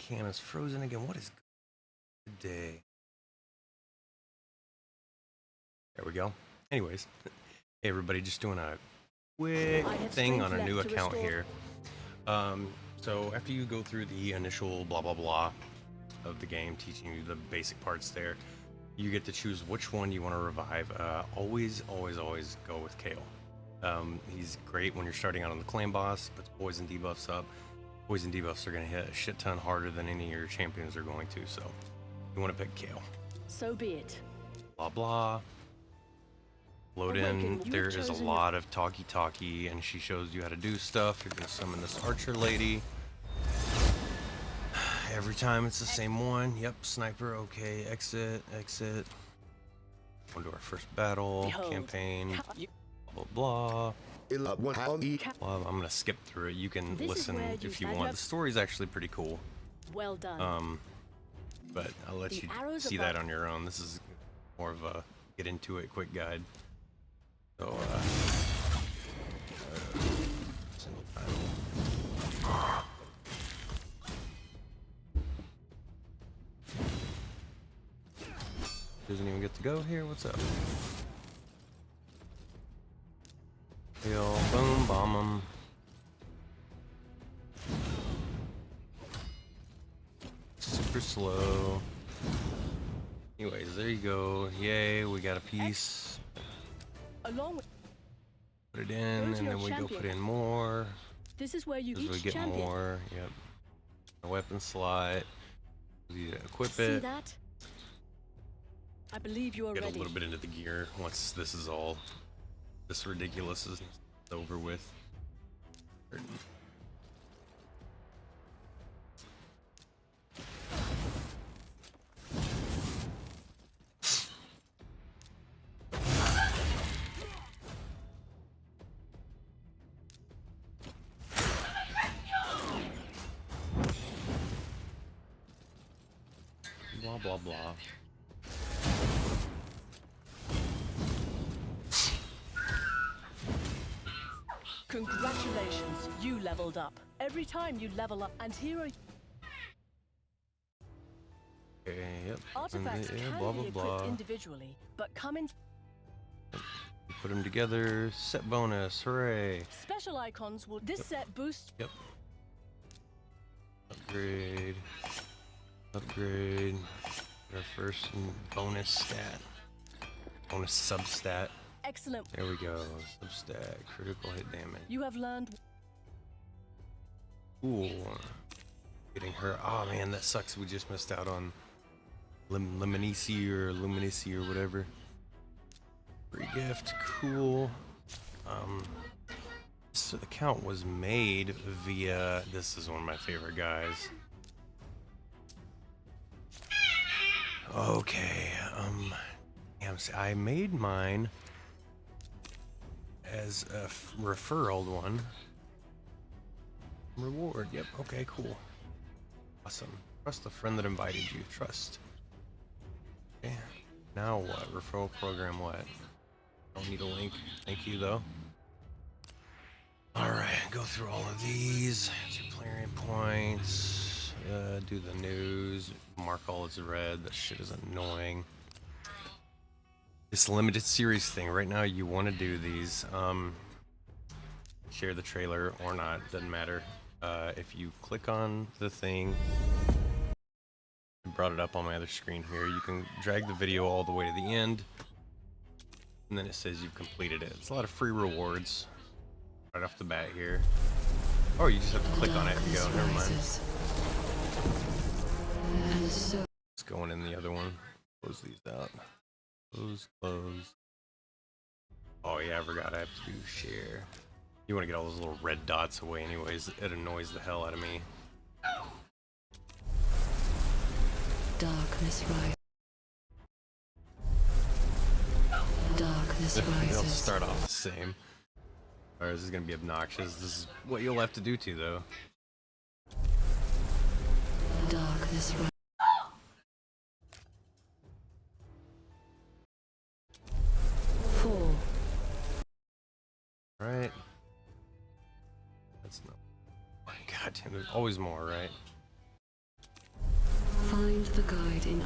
cam is frozen again. What is good day? There we go. Anyways, hey everybody, just doing a quick thing on a new account here. So after you go through the initial blah blah blah of the game, teaching you the basic parts there, you get to choose which one you want to revive. Always go with Kale. He's great when you're starting out on the clan boss, puts poison debuffs up. Poison debuffs are going to hit a shit ton harder than any of your champions are going to, so you want to pick Kale. So be it. Blah blah. Load in. There is a lot of talkie, and she shows you how to do stuff. You're going to summon this archer lady. Every time it's the same one. Yep, sniper, okay, exit. On to our first battle, campaign, blah blah blah. Well, I'm gonna skip through it. You can listen if you want. The story's actually pretty cool. Well done. But I'll let you see that on your own. This is more of a get into it quick guide. So single time. Doesn't even get to go here. What's up? Heal, boom, bomb him. Super slow. Anyways, there you go. Yay, we got a piece. Put it in, and then we go put in more. This is where you we get more. Yep. A weapon slot. We equip See it. That? I believe you are Get ready. a little bit into the gear once this is all this ridiculous is over with. Blah blah blah. Congratulations, you leveled up. Every time you level up, and here are Okay, yep. artifacts can blah be blah equipped blah. individually, but come in. You put them together. Set bonus. Hooray! Special icons will. This set boosts. Yep. Upgrade. Upgrade. Our first bonus stat. Bonus substat. Excellent. There we go. Substat. Critical hit damage. You have learned. Cool. Getting her. Oh man, that sucks. We just missed out on Luminisci or whatever. Free gift. Cool. This account was made via. This is one of my favorite guys. Okay. I made mine as a referral one. Reward. Yep. Okay. Cool. Awesome. Trust the friend that invited you. Trust. Okay. Now what? Referral program. What? Don't need a link. Thank you though. All right. Go through all of these. Your clearing points. Do the news. Mark all as red. That shit is annoying. This limited series thing right now, you want to do these. Share the trailer or not, doesn't matter. If you click on the thing, I brought it up on my other screen here, you can drag the video all the way to the end, and then it says you've completed it. It's a lot of free rewards right off the bat here. Oh, you just have to click on it and go, never mind. It's going in the other one. Close these out. Close. Oh yeah, I forgot I have to do share. You want to get all those little red dots away anyways. It annoys the hell out of me. Darkness rises. Darkness rises. They'll start off the same. Or this is gonna be obnoxious. This is what you'll have to do to though. Darkness rises. Right. That's not. God damn, there's always more, right? Find the guide in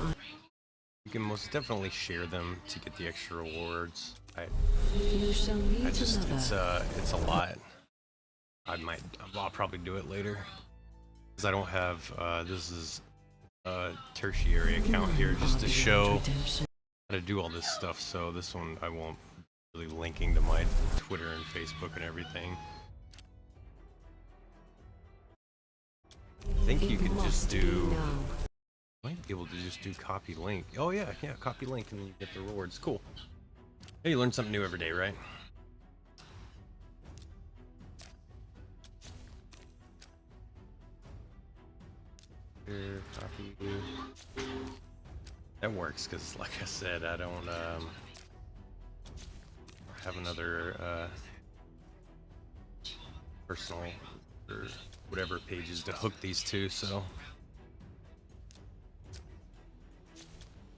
You can most definitely share them to get the extra rewards. You shall meet It's a lot. I'll probably do it later. Because I don't have, this is a tertiary account here just to show how to do all this stuff. So this one I won't really linking to my Twitter and Facebook and everything. I think you can just do, might be able to just do copy link. Oh yeah, copy link and then you get the rewards. Cool. Hey, you learn something new every day, right? Here, copy. That works because, like I said, I don't have another personal or whatever pages to hook these to, so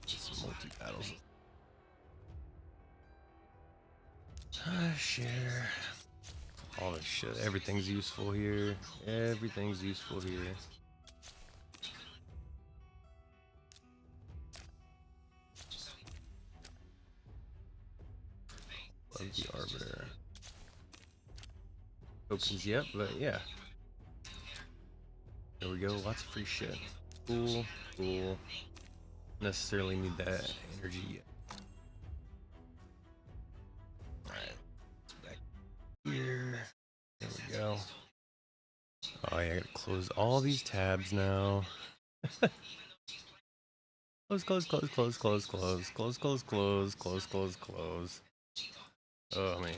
some multi battles. Share all this shit. Everything's useful here. Everything's useful here. Love the Arbiter. Tokens, yep, but yeah. There we go, lots of free shit. Cool, cool. Necessarily need that energy yet. Alright, back here. There we go. Oh yeah, I gotta close all these tabs now. Close, close, close, close, close, close, close, close, close, close, close, close. Oh man.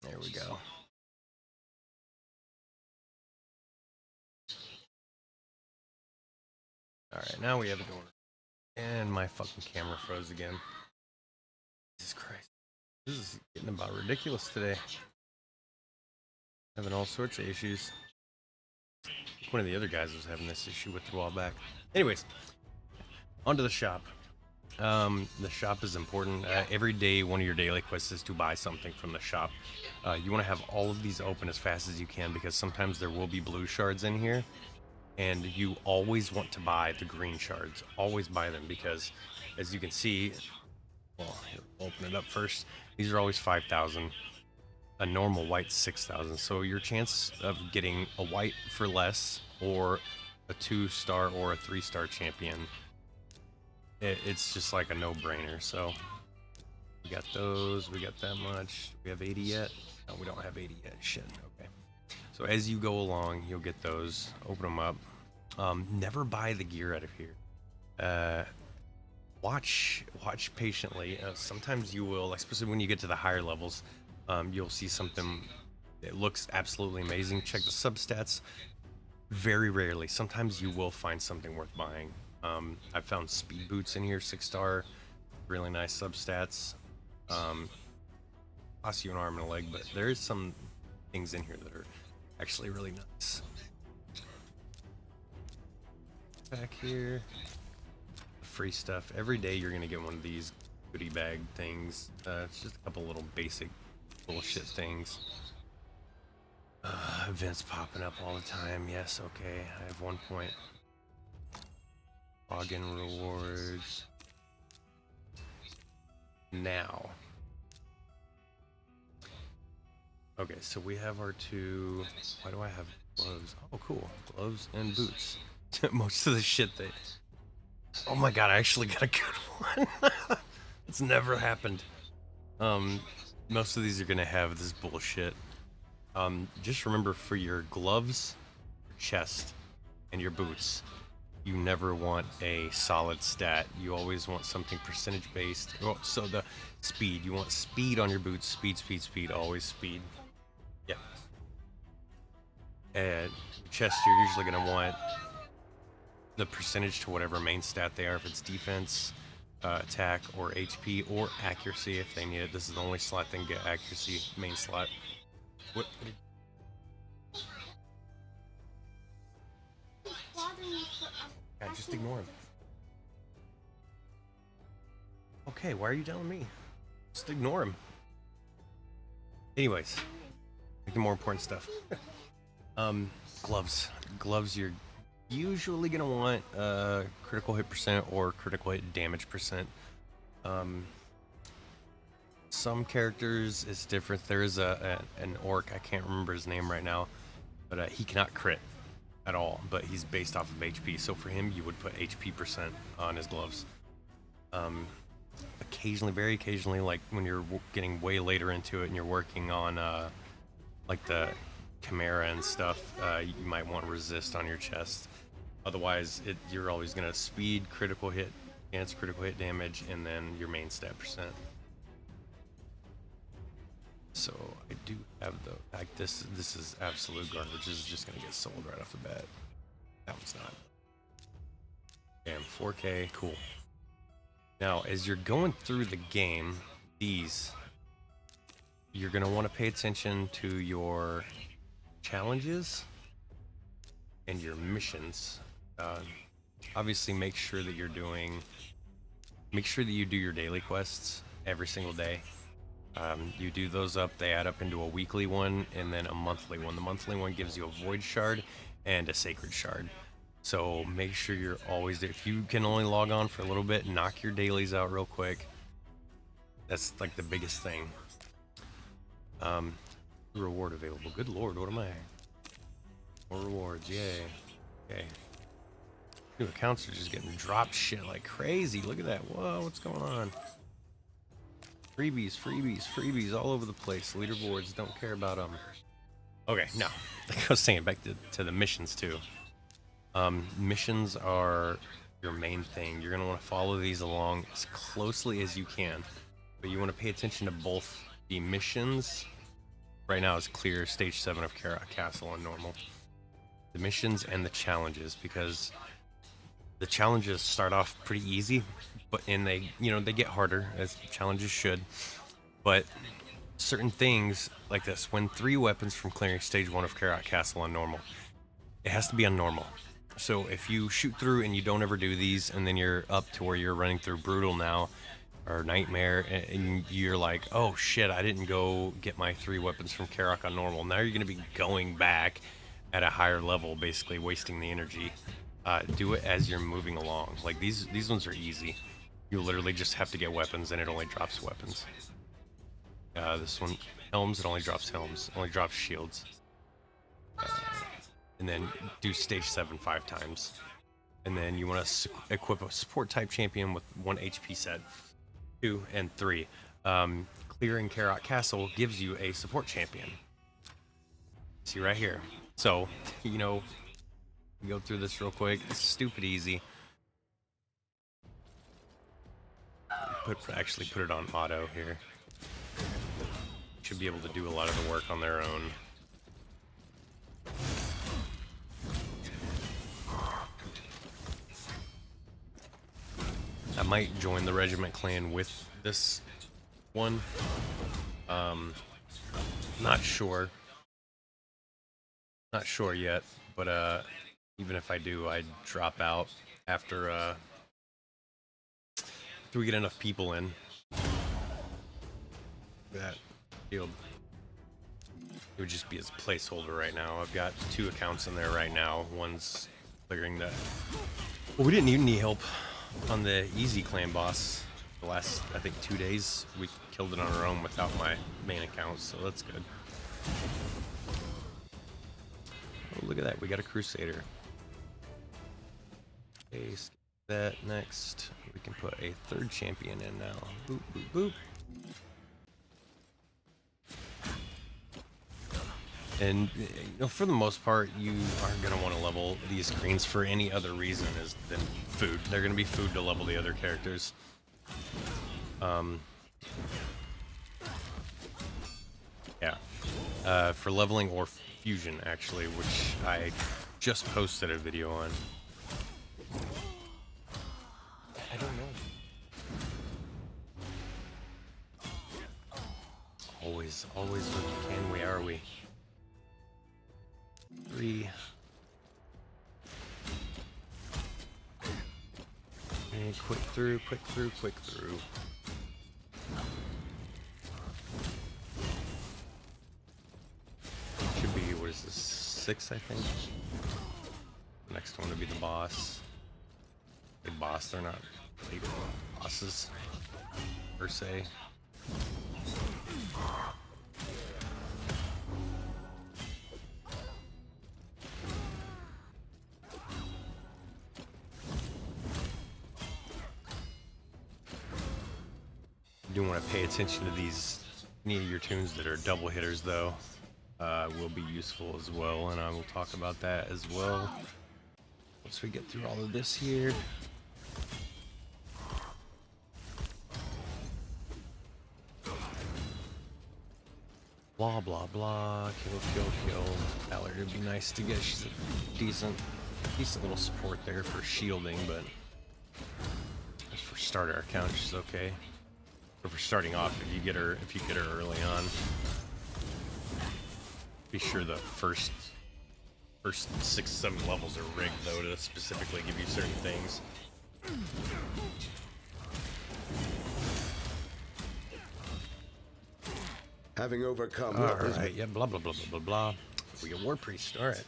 There we go. Alright, now we have it going. And my fucking camera froze again. Jesus Christ. This is getting about ridiculous today. Having all sorts of issues. One of the other guys was having this issue with it a while back. Anyways, onto the shop. The shop is important. Every day, one of your daily quests is to buy something from the shop. You want to have all of these open as fast as you can because sometimes there will be blue shards in here. And you always want to buy the green shards. Always buy them because, as you can see, well, here, open it up first. These are always 5,000. A normal white's 6,000. So your chance of getting a white for less, or a 2-star or a 3-star champion, it's just like a no-brainer. So we got those. We got that much. We have 80 yet? No, we don't have 80 yet. Shit. Okay. So as you go along, you'll get those. Open them up. Never buy the gear out of here. Watch patiently. Sometimes you will, especially when you get to the higher levels, you'll see something that looks absolutely amazing. Check the substats. Very rarely. Sometimes you will find something worth buying. I found speed boots in here, 6-star, really nice substats. Cost you an arm and a leg, but there is some things in here that are actually really nice. Back here, free stuff. Every day you're gonna get one of these goodie bag things. It's just a couple little basic bullshit things. Events popping up all the time. Yes, okay. I have 1 point. Login rewards. Now. Okay, so we have our two. Why do I have gloves? Oh, cool. Gloves and boots. Most of the shit that. Oh my god, I actually got a good one. It's never happened. Most of these are gonna have this bullshit. Just remember, for your gloves, your chest, and your boots, you never want a solid stat. You always want something percentage based. Oh, so the speed, you want speed on your boots. Speed, speed, speed, always speed. Yeah. And chest, you're usually gonna want the percentage to whatever main stat they are. If it's defense, attack, or HP, or accuracy if they need it. This is the only slot they can get accuracy, main slot. What God, just ignore him. Okay, why are you telling me? Just ignore him. Anyways, the more important stuff. Gloves. Gloves, you're usually gonna want critical hit percent or critical hit damage percent. Some characters it's different. There is an orc, I can't remember his name right now, but he cannot crit at all, but he's based off of HP. So for him, you would put HP percent on his gloves. Occasionally, very occasionally, like when you're getting way later into it and you're working on like the Chimera and stuff, you might want resist on your chest. Otherwise, you're always gonna speed, critical hit, chance, critical hit damage, and then your main stat percent. So I do have the like this is absolute garbage. This is just gonna get sold right off the bat. That one's not. Damn, 4K, cool. Now, as you're going through the game, you're gonna want to pay attention to your challenges and your missions. Obviously, make sure that you do your daily quests every single day. You do those up, they add up into a weekly one and then a monthly one. The monthly one gives you a void shard and a sacred shard. So make sure you're always there. If you can only log on for a little bit, knock your dailies out real quick. That's like the biggest thing. Reward available. Good lord, what am I? More rewards, yay. Okay. New accounts are just getting dropped shit like crazy. Look at that. Whoa, what's going on? Freebies, freebies, freebies all over the place. Leaderboards, don't care about them. Okay, now, like I was saying, back to the missions too. Missions are your main thing. You're going to want to follow these along as closely as you can. But you want to pay attention to both the missions. Right now it's clear stage 7 of Karak Castle on normal. The missions and the challenges, because the challenges start off pretty easy, and they get harder, as challenges should. But certain things like this, when 3 weapons from clearing stage 1 of Karak Castle on normal, it has to be on normal. So if you shoot through and you don't ever do these, and then you're up to where you're running through Brutal now, or Nightmare, and you're like, oh shit, I didn't go get my 3 weapons from Karak on normal. Now you're going to be going back at a higher level, basically wasting the energy. Do it as you're moving along. Like these ones are easy. You literally just have to get weapons, and it only drops weapons. This one, helms, it only drops helms, only drops shields. And then do stage 7 5 times. And then you want to equip a support type champion with 1 HP set. 2 and 3. Clearing Karak Castle gives you a support champion. See right here. So, go through this real quick. It's stupid easy. Actually put it on auto here. Should be able to do a lot of the work on their own. I might join the Regiment clan with this one. Not sure. Not sure yet, but even if I do, I'd drop out after we get enough people in. That field. It would just be as a placeholder right now. I've got 2 accounts in there right now. One's clearing that. Well, we didn't even need help on the easy clan boss. The last, I think, 2 days, we killed it on our own without my main account, so that's good. Oh, look at that. We got a Crusader. Okay, skip that. Next, we can put a 3rd champion in now. Boop, boop, boop. And for the most part, you aren't going to want to level these greens for any other reason than food. They're going to be food to level the other characters. Yeah. For leveling or fusion, actually, which I just posted a video on. I don't know. Always what can we, are we? 3. And quick through. 6, I think. Next one to be the boss. The boss, they're not really bosses, per se. You do want to pay attention to these near tunes that are double hitters, though. Will be useful as well, and I will talk about that as well once we get through all of this here. Blah blah blah. Kill. Ballard would be nice to get. She's a decent little support there for shielding, but as for starter account, she's okay. But for starting off, if you get her early on, be sure the first 6-7 levels are rigged though to specifically give you certain things. Having overcome. Alright, yeah, blah blah blah blah blah blah. We get War Priest, alright.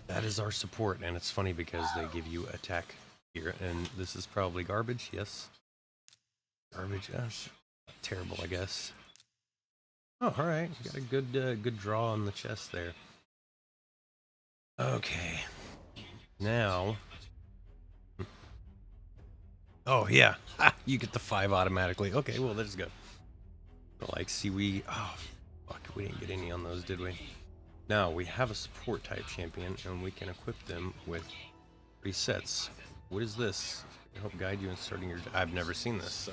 That is our support, and it's funny because they give you attack here, and this is probably garbage, yes. Garbage, yes. Terrible, I guess. Oh, alright, got a good draw on the chest there. Okay. Now. Oh yeah, ha, you get the 5 automatically. Okay, well that's good. Like, see, oh fuck, we didn't get any on those, did we? Now we have a support type champion, and we can equip them with resets. What is this? Help guide you in starting your. I've never seen this, so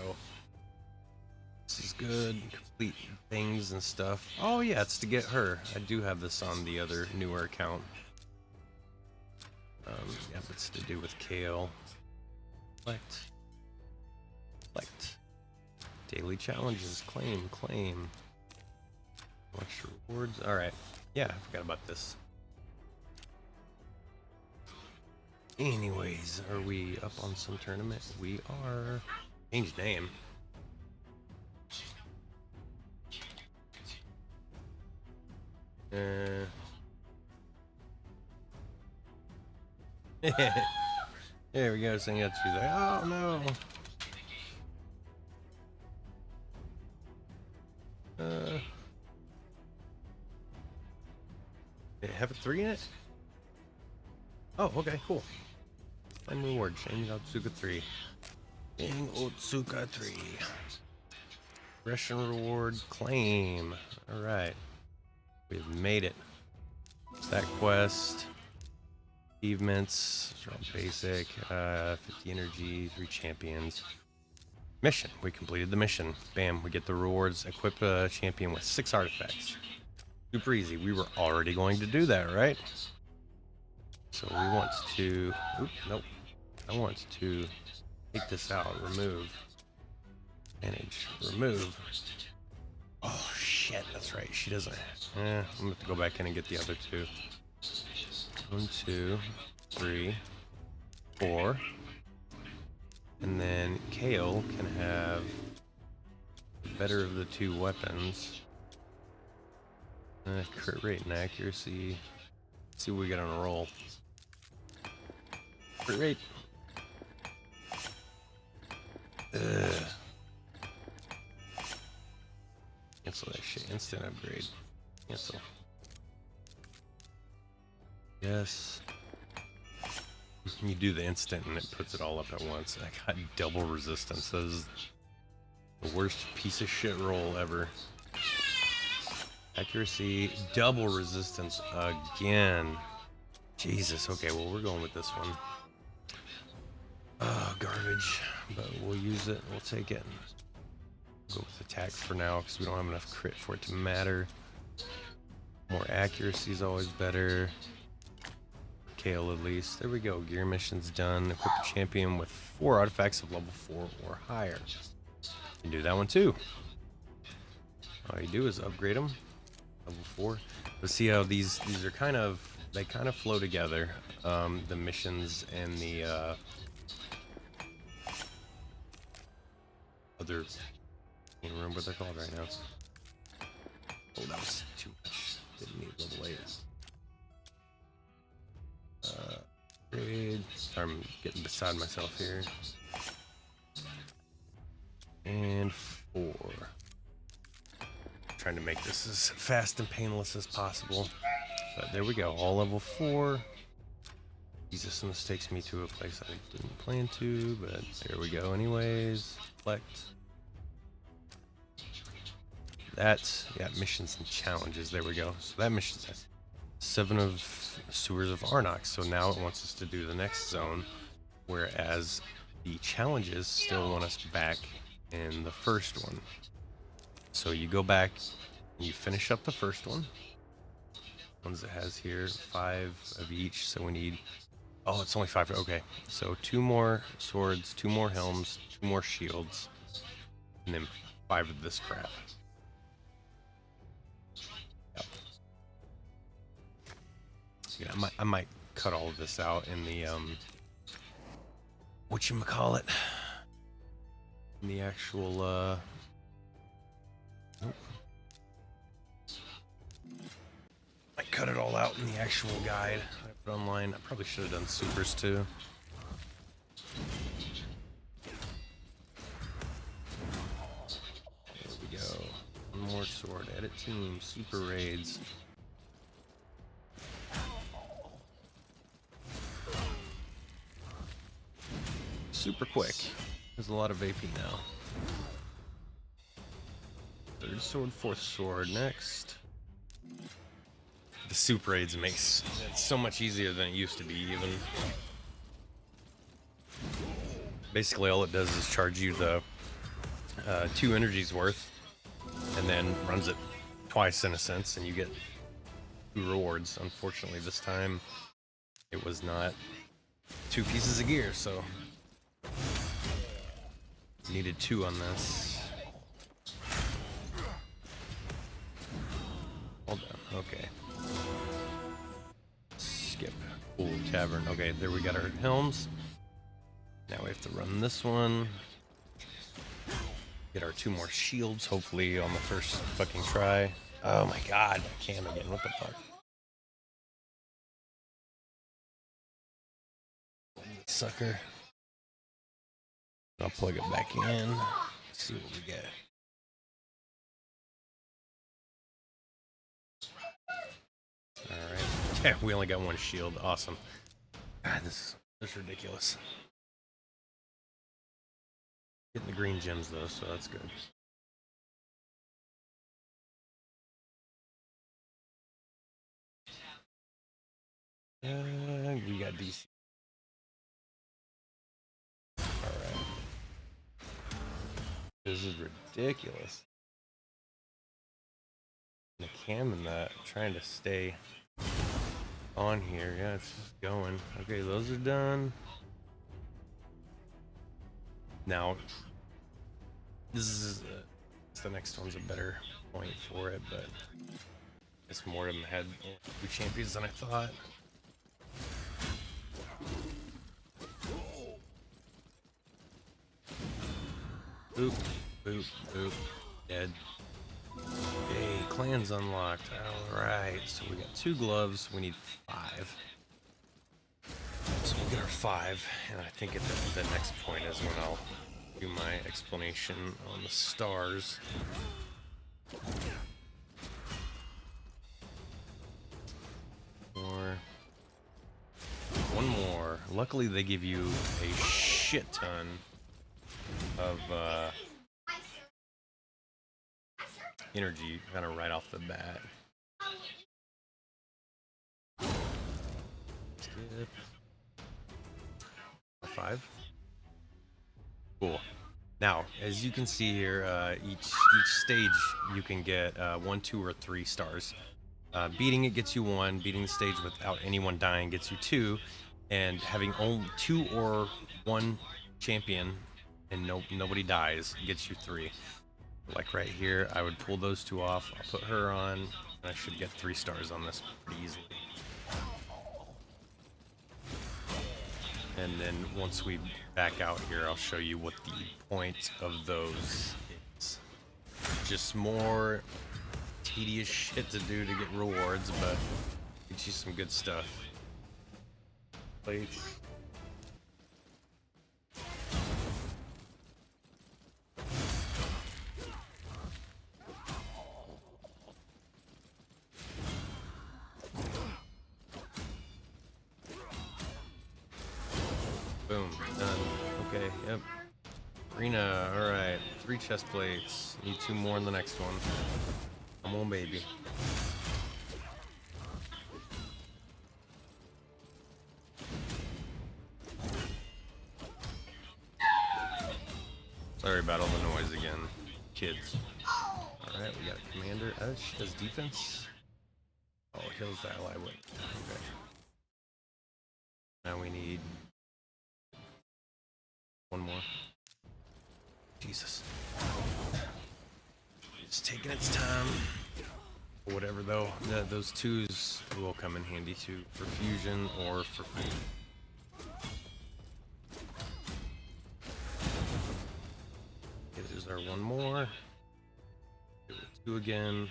this is good. Complete things and stuff. Oh yeah, it's to get her. I do have this on the other newer account. Yeah, but it's to do with Kale. Select. Daily challenges, claim. Extra rewards. Alright. Yeah, I forgot about this. Anyways, are we up on some tournament? We are. Change name. There we go, saying that she's like, oh no. They have a 3 in it? Oh, okay, cool. Claim reward, Shang Otsuka 3. Shang Otsuka 3. Progression reward, claim. Alright. We've made it. Stack quest. Achievements. They're all basic. 50 energy, 3 champions. Mission. We completed the mission. Bam, we get the rewards. Equip a champion with 6 artifacts. Super easy. We were already going to do that, right? So we want to... Nope. I want to take this out. Remove. Manage. Remove. Oh, shit. That's right. She doesn't... I'm going to have to go back in and get the other 2. 1, 2, 3, 4. And then Kale can have the better of the 2 weapons. Crit rate and accuracy. Let's see what we get on a roll. Crit rate. Cancel that shit. Instant upgrade. Cancel. Yes. You do the instant and it puts it all up at once. I got double resistance. That is the worst piece of shit roll ever. Accuracy, double resistance again. Jesus. Okay, well, we're going with this one. Oh, garbage. But we'll use it. We'll take it. Go with attacks for now because we don't have enough crit for it to matter. More accuracy is always better. Kale at least. There we go. Gear mission's done. Equip a champion with 4 artifacts of level 4 or higher. You can do that one too. All you do is upgrade them. Level 4. Let's see how these are kind of, they kind of flow together. The missions and the other, I can't remember what they're called right now. Oh, that was too much. Didn't need level 8. Grade. Sorry, I'm getting beside myself here. And 4. Trying to make this as fast and painless as possible. But there we go, all level 4. Jesus, and this takes me to a place I didn't plan to, but there we go anyways. Select. That's, yeah, missions and challenges, there we go. So that mission's 7 of Sewers of Arnox, so now it wants us to do the next zone, whereas the challenges still want us back in the first one. So you go back, and you finish up the first one. Ones it has here, 5 of each, so we need, oh, it's only 5, okay. So 2 more swords, 2 more helms, 2 more shields, and then 5 of this crap. Yep. Yeah, I might cut all of this out in the, whatchamacallit, in the actual, nope. I cut it all out in the actual guide I put online. I probably should have done supers too. There we go. One more sword. Edit team. Super raids. Super quick. There's a lot of AP now. 3rd sword, 4th sword. Next. The super raids makes it so much easier than it used to be, even. Basically, all it does is charge you the 2 energies worth, and then runs it twice in a sense, and you get 2 rewards. Unfortunately, this time it was not 2 pieces of gear, so needed 2 on this. Hold on, okay. Skip. Ooh, Tavern. Okay, there we got our helms. Now we have to run this one. Get our 2 more shields, hopefully on the first fucking try. Oh my god, cam again, what the fuck? Sucker. I'll plug it back in. Let's see what we get. Alright. Yeah, we only got 1 shield. Awesome. God, this is ridiculous. Getting the green gems though, so that's good. We got DC. Alright. This is ridiculous. The cam and that, trying to stay on here. Yeah, it's just going. Okay, those are done. Now, this is the next one's a better point for it, but it's more than had 2 champions than I thought. Boop, boop, boop, dead. Hey, clan's unlocked. Alright, so we got 2 gloves, we need 5. So we'll get our 5, and I think at the next point is when I'll do my explanation on the stars. One more. Luckily they give you a shit ton of energy kind of right off the bat. Skip. 5. Cool. Now, as you can see here, each stage you can get 1, 2, or 3 stars. Beating it gets you 1. Beating the stage without anyone dying gets you 2. And having only 2 or 1 champion and nobody dies gets you 3. Like right here, I would pull those 2 off. I'll put her on, and I should get 3 stars on this pretty easily. And then once we back out here, I'll show you what the point of those is. Just more tedious shit to do to get rewards, but get you some good stuff. plates. Boom, done. Okay, yep. Arena, alright. 3 chest plates. Need 2 more in the next one. Come on, baby. Sorry about all the noise again, kids. Alright, we got a commander. She does defense. Oh, heals the ally with. Okay. Now we need 1 more. Jesus. It's taking its time. Whatever though, those 2s will come in handy too for fusion or for food. Is there 1 more? Do it 2 again.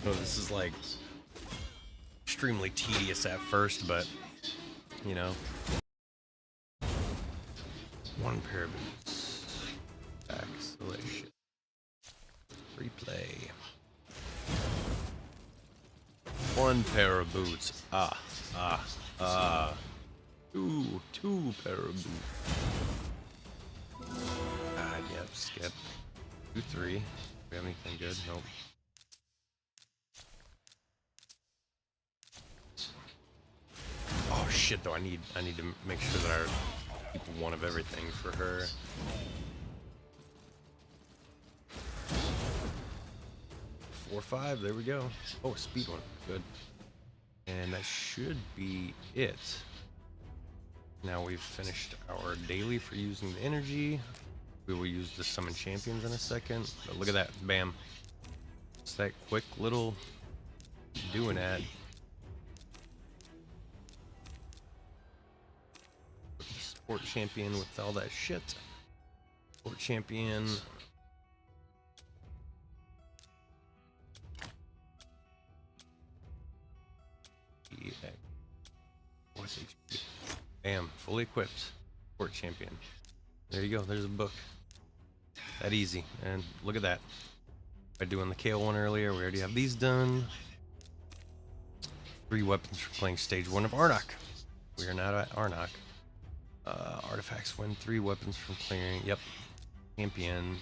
Oh, this is like extremely tedious at first, but you know. 1 pair of boots. Excellent. Replay. 1 pair of boots. Two pair of boots. Yep, skip. 2, 3. Do we have anything good? Nope. Oh shit though, I need to make sure that I keep 1 of everything for her. 4, 5, there we go. Oh, speed 1, good. And that should be it. Now we've finished our daily for using the energy. We will use the summon champions in a second. But look at that, bam. It's that quick little doing that. Support champion with all that shit. Support champion. What's HP? Bam, fully equipped. Support champion. There you go, there's a book. That easy. And look at that. By doing the Kale one earlier, we already have these done. 3 weapons for playing stage 1 of Arnok. We are not at Arnok. Artifacts win 3 weapons from clearing. Yep. Champion.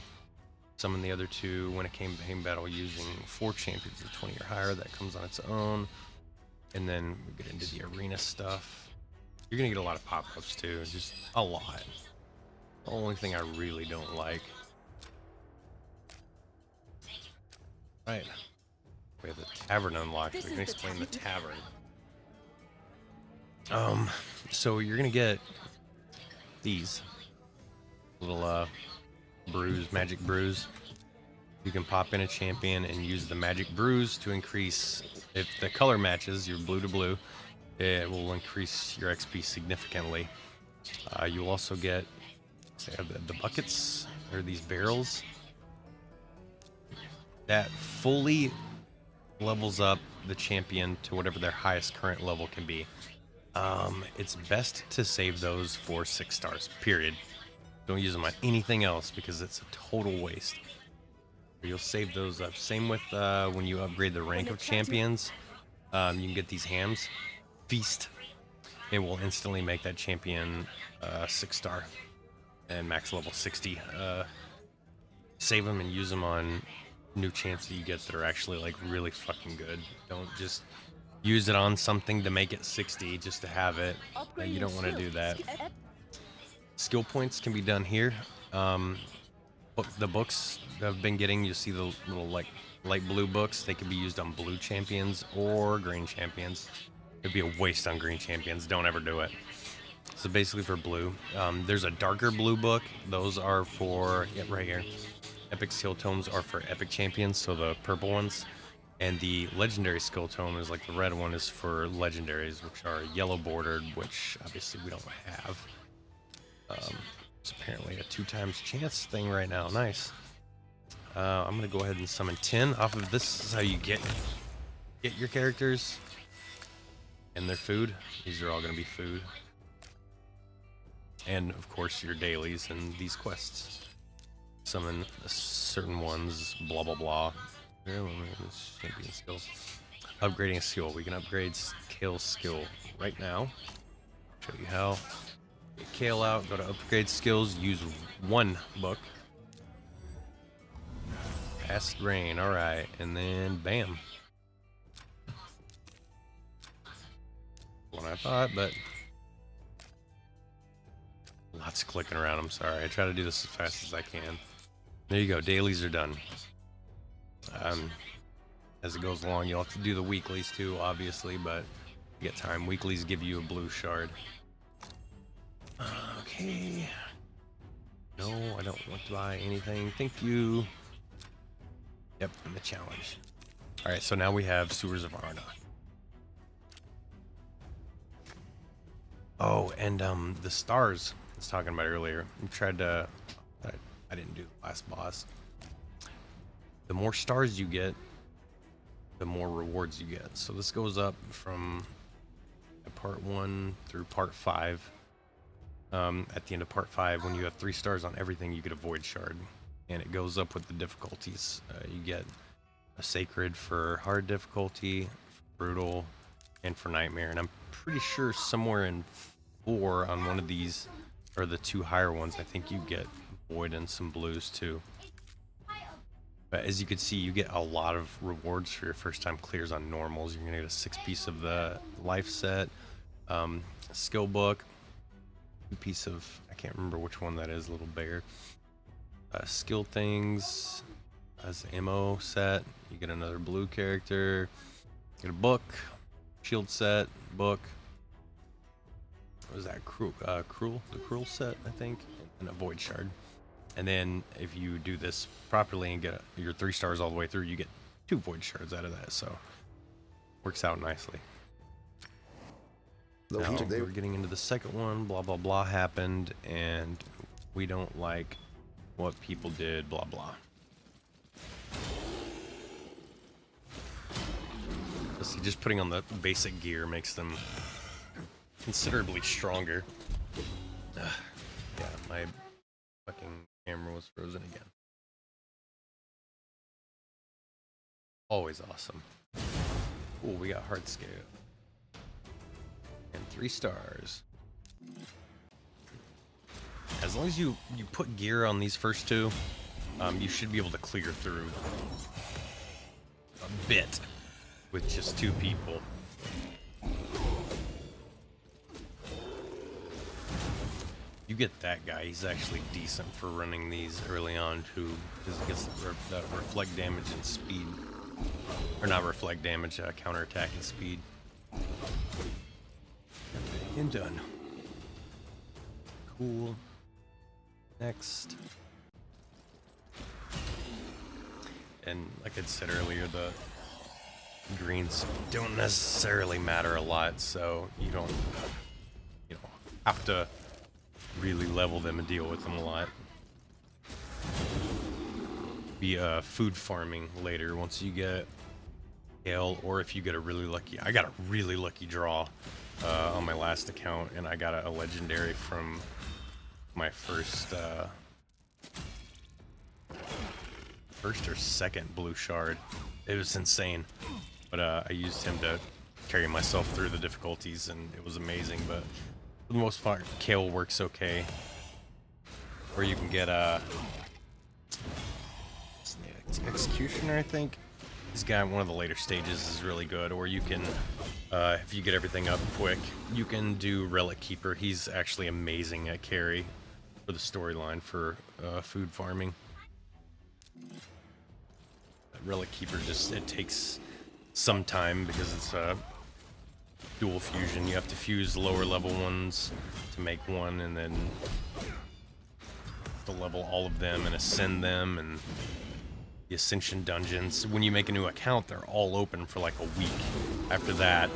Summon the other 2. Win a campaign battle using 4 champions of 20 or higher. That comes on its own. And then we get into the arena stuff. You're gonna get a lot of pop-ups too. Just a lot. The only thing I really don't like. Right. We have the Tavern unlocked. We're gonna explain the Tavern. So you're gonna get these little brews, magic brews. You can pop in a champion and use the magic brews to increase, if the color matches, your blue to blue, it will increase your XP significantly. You'll also get, say, the buckets, or these barrels. That fully levels up the champion to whatever their highest current level can be. It's best to save those for 6 stars, period. Don't use them on anything else because it's a total waste. You'll save those up. Same with when you upgrade the rank of champions. You can get these hams. Feast. It will instantly make that champion 6 star and max level 60. Save them and use them on new champs that you get that are actually like really fucking good. Don't just use it on something to make it 60 just to have it. You don't want to do that. Skill points can be done here. The books I've been getting, you see the little like light blue books. They can be used on blue champions or green champions. It'd be a waste on green champions. Don't ever do it. So basically for blue, there's a darker blue book. Those are for, yeah, right here. Epic skill tomes are for epic champions, so the purple ones. And the legendary skill tome is like the red one is for legendaries, which are yellow bordered, which obviously we don't have. It's apparently a 2 times chance thing right now. Nice. I'm gonna go ahead and summon 10 off of this. This is how you get your characters and their food. These are all gonna be food, and of course your dailies and these quests. Summon certain ones. Blah blah blah. Champion skill. Upgrading a skill. We can upgrade Kale's skill right now. Show you how. Get Kale out. Go to upgrade skills. Use 1 book. Past rain. All right, and then bam. What I thought, but lots of clicking around. I'm sorry. I try to do this as fast as I can. There you go. Dailies are done. As it goes along, you'll have to do the weeklies too, obviously, but you get time. Weeklies give you a blue shard. Okay. No, I don't want to buy anything. Thank you. Yep, and the challenge. All right, so now we have Sewers of Arna. Oh, and the stars I was talking about earlier. We tried to. I didn't do the last boss. The more stars you get, the more rewards you get. So this goes up from part 1 through part 5. At the end of part 5, when you have 3 stars on everything, you get a void shard, and it goes up with the difficulties. You get a sacred for hard difficulty, brutal, and for nightmare. And I'm pretty sure somewhere in 4 on one of these, or the 2 higher ones, I think you get void and some blues too. But as you can see, you get a lot of rewards for your first time clears on normals. You're gonna get a 6-piece of the life set, a skill book, 2-piece of, I can't remember which one that is, a little bigger. Skill things, as ammo set. You get another blue character, get a book, shield set, book. What was that? The cruel set, I think, and a void shard. And then if you do this properly and get your 3 stars all the way through, you get 2 void shards out of that. So works out nicely. Now we're getting into the second one. Blah blah blah happened, and we don't like what people did. Blah blah. Let's see, just putting on the basic gear makes them considerably stronger. Yeah, my fucking camera was frozen again. Always awesome. Cool, we got hard scale. And 3 stars. As long as you put gear on these first 2, you should be able to clear through a bit with just 2 people. You get that guy, he's actually decent for running these early on too, because he gets that reflect damage and speed. Or not reflect damage, counterattack and speed. And done. Cool. Next. And like I said earlier, the greens don't necessarily matter a lot, so you don't have to really level them and deal with them a lot. Be food farming later once you get Kale, or if you get a really lucky. I got a really lucky draw on my last account, and I got a legendary from my first or second blue shard. It was insane, but I used him to carry myself through the difficulties, and it was amazing. But for the most part, Kale works okay. Or you can get Executioner, I think. This guy in one of the later stages is really good. Or you can, if you get everything up quick, you can do Relic Keeper. He's actually amazing at carry for the storyline for food farming. Relic Keeper it takes some time because it's dual fusion. You have to fuse lower level ones to make one, and then to level all of them and ascend them. And the Ascension dungeons, when you make a new account, they're all open for like a week. After that,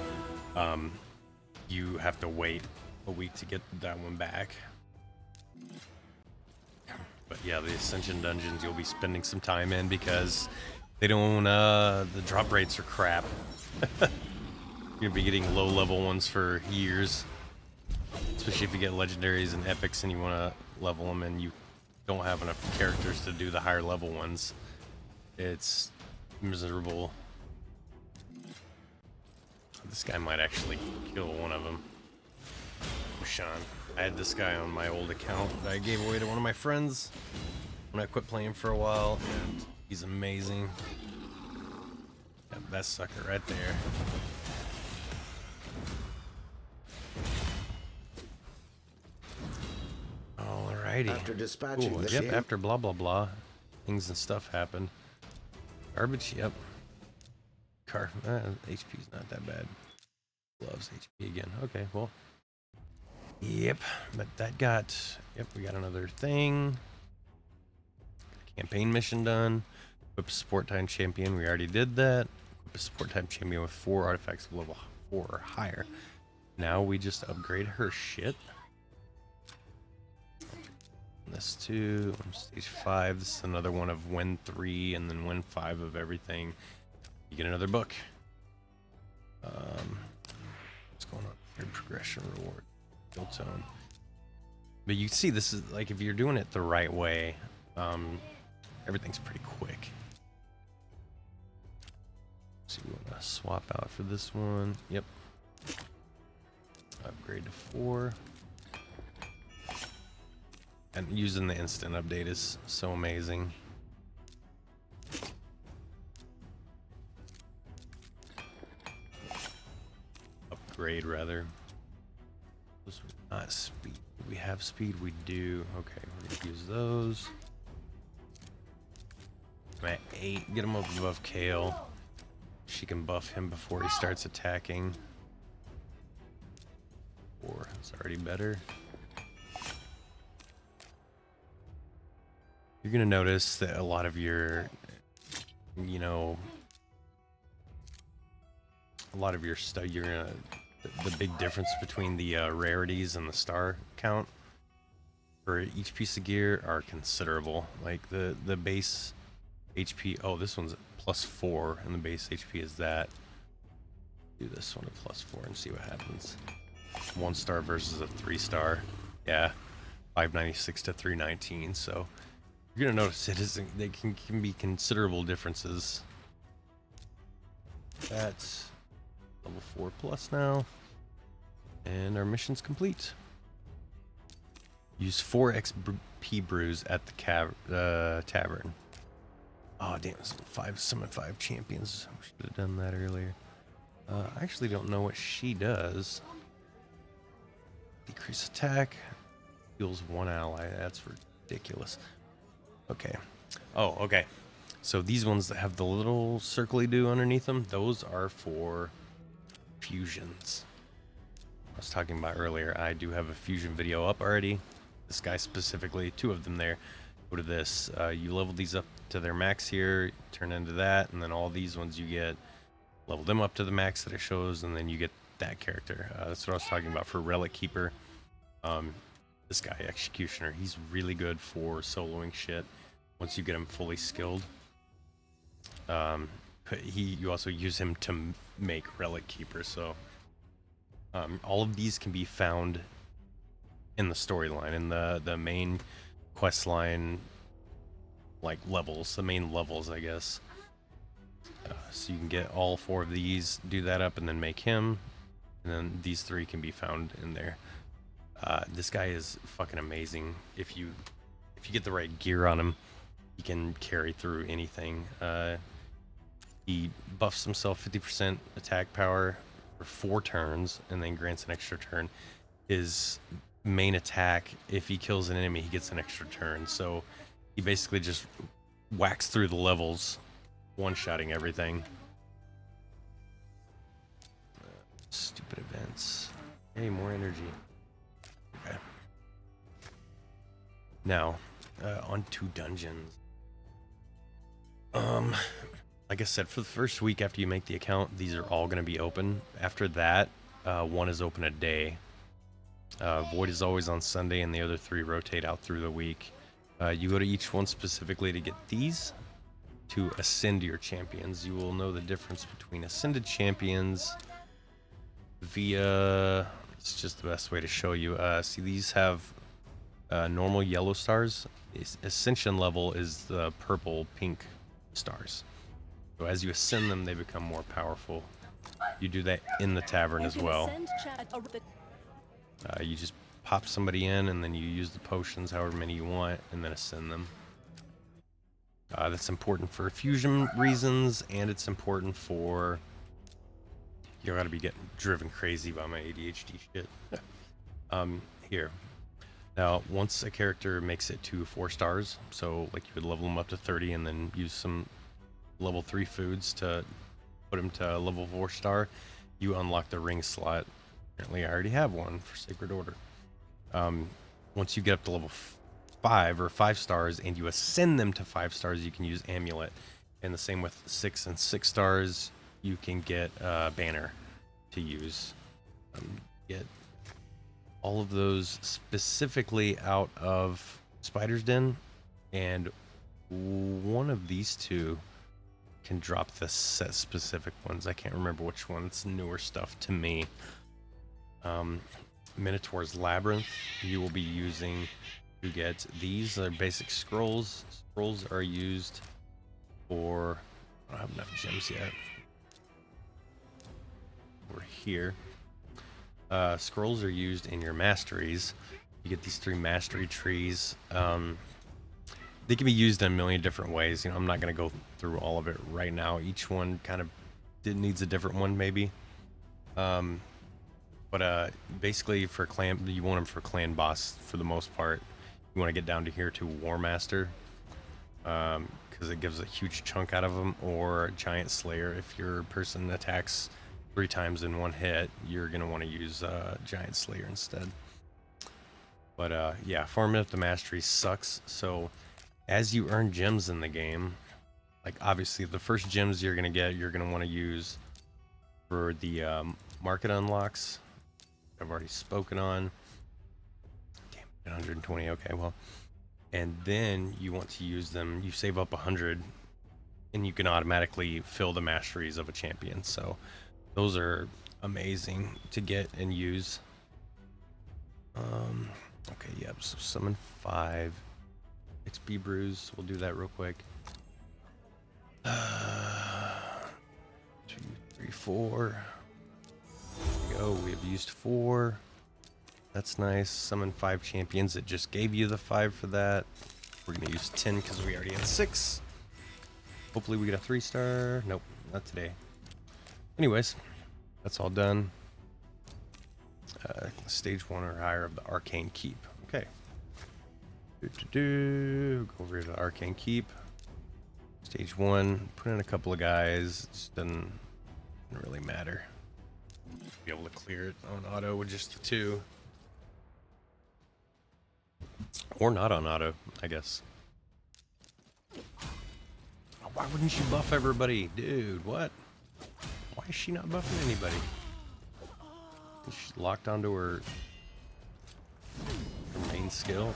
you have to wait a week to get that one back. But yeah, the Ascension dungeons you'll be spending some time in because they don't, the drop rates are crap. You'll be getting low level ones for years. Especially if you get legendaries and epics and you want to level them and you don't have enough characters to do the higher level ones. It's miserable. This guy might actually kill one of them. Shang. I had this guy on my old account that I gave away to one of my friends when I quit playing for a while, and he's amazing. Got that sucker right there. Alrighty. After dispatching the yep, ship. after blah blah blah, things and stuff happened. Garbage, yep. HP's not that bad. Loves HP again. Okay, well. Yep, but that got, yep, we got another thing. Campaign mission done. Equip a support time champion, we already did that. Equip a support time champion with 4 artifacts of level 4 or higher. Now we just upgrade her shit. This too, stage 5, this is another one of win 3 and then win 5 of everything. You get another book. What's going on here? Progression reward. Tone. But you see, this is like if you're doing it the right way, everything's pretty quick. So we want to swap out for this one. Yep. Upgrade to 4. And using the instant update is so amazing. Upgrade rather. Those are not speed. Do we have speed? We do. Okay, we're gonna use those. I'm at 8. Get him up above Kale. She can buff him before he starts attacking. 4. It's already better. You're gonna notice that a lot of your, you know, a lot of your stuff, you're gonna, the big difference between the rarities and the star count for each piece of gear are considerable. Like the base HP, oh, this one's +4 and the base HP is that. Do this one at +4 and see what happens. 1 star versus a 3 star. Yeah, 596 to 319. So you're gonna notice it isn't, they can be considerable differences. That's level 4 plus now. And our mission's complete. Use 4 XP brews at the tavern. Oh damn, it's 5 summon 5 champions. We should have done that earlier. I actually don't know what she does. Decrease attack. Heals 1 ally. That's ridiculous. Okay. Oh, okay. So these ones that have the little circly do underneath them, those are for fusions. I was talking about earlier, I do have a fusion video up already. This guy specifically, 2 of them there. Go to this. You level these up to their max here, turn into that, and then all these ones you get, level them up to the max that it shows, and then you get that character. That's what I was talking about for Relic Keeper. This guy, Executioner, he's really good for soloing shit once you get him fully skilled. You also use him to make Relic Keeper, so all of these can be found in the storyline, in the main quest line, like levels, the main levels, I guess. So you can get all 4 of these, do that up, and then make him, and then these 3 can be found in there. This guy is fucking amazing. If you get the right gear on him, he can carry through anything. He buffs himself 50% attack power for 4 turns, and then grants an extra turn. His main attack, if he kills an enemy, he gets an extra turn. So he basically just whacks through the levels, one-shotting everything. Stupid events. Hey, more energy. Okay. Now, on to dungeons. Like I said, for the first week after you make the account, these are all going to be open. After that, 1 is open a day. Void is always on Sunday, and the other 3 rotate out through the week. You go to each one specifically to get these to ascend your champions. You will know the difference between ascended champions via, it's just the best way to show you. See, these have normal yellow stars. Ascension level is the purple pink stars. So as you ascend them, they become more powerful. You do that in the tavern as well. You just pop somebody in, and then you use the potions, however many you want, and then ascend them. That's important for fusion reasons, and it's important for... You gotta be getting driven crazy by my ADHD shit. Here. Now, once a character makes it to 4 stars, so like you would level them up to 30 and then use some level 3 foods to put them to level 4 star, you unlock the ring slot. Apparently I already have one for Sacred Order. Once you get up to level 5 or 5 stars and you ascend them to 5 stars, you can use Amulet. And the same with 6 and 6 stars, you can get Banner to use. Get all of those specifically out of Spider's Den, and one of these two can drop the set specific ones. I can't remember which one. It's newer stuff to me. Minotaur's Labyrinth, you will be using to get these. Are basic scrolls. Scrolls are used for... I don't have enough gems yet. We're here. Scrolls are used in your masteries. You get these 3 mastery trees. They can be used in a million different ways. You know, I'm not going to go through all of it right now. Each one kind of needs a different one, maybe. But basically, for clan, you want them for clan boss for the most part. You want to get down to here to War Master, because it gives a huge chunk out of them, or Giant Slayer. If your person attacks 3 times in one hit, you're gonna want to use Giant Slayer instead. But yeah, farming up the mastery sucks. So as you earn gems in the game, like obviously the first gems you're gonna get, you're gonna want to use for the market unlocks. I've already spoken on. Damn, 120. Okay, well, and then you want to use them. You save up 100, and you can automatically fill the masteries of a champion. So those are amazing to get and use. Okay, yep, so summon 5 XP brews. We'll do that real quick. 2, 3, 4. There we go, we have used 4. That's nice. Summon 5 champions. It just gave you the 5 for that. We're gonna use 10 because we already had 6. Hopefully we get a 3-star. Nope, not today. Anyways, that's all done. Stage 1 or higher of the Arcane Keep. Okay. Go over to the Arcane Keep. Stage 1. Put in a couple of guys. It just doesn't really matter. Be able to clear it on auto with just the 2. Or not on auto, I guess. Why wouldn't you buff everybody? Dude, what? Why is she not buffing anybody? She's locked onto her main skill.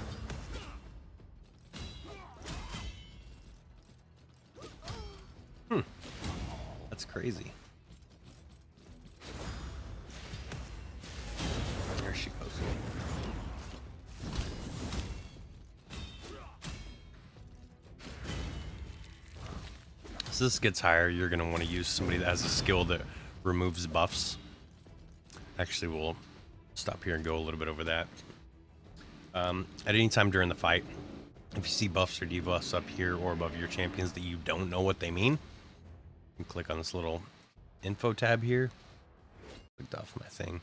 That's crazy. There she goes. As this gets higher, you're going to want to use somebody that has a skill that removes buffs. Actually, we'll stop here and go a little bit over that. At any time during the fight, if you see buffs or debuffs up here or above your champions that you don't know what they mean, you can click on this little info tab here. Clicked off my thing.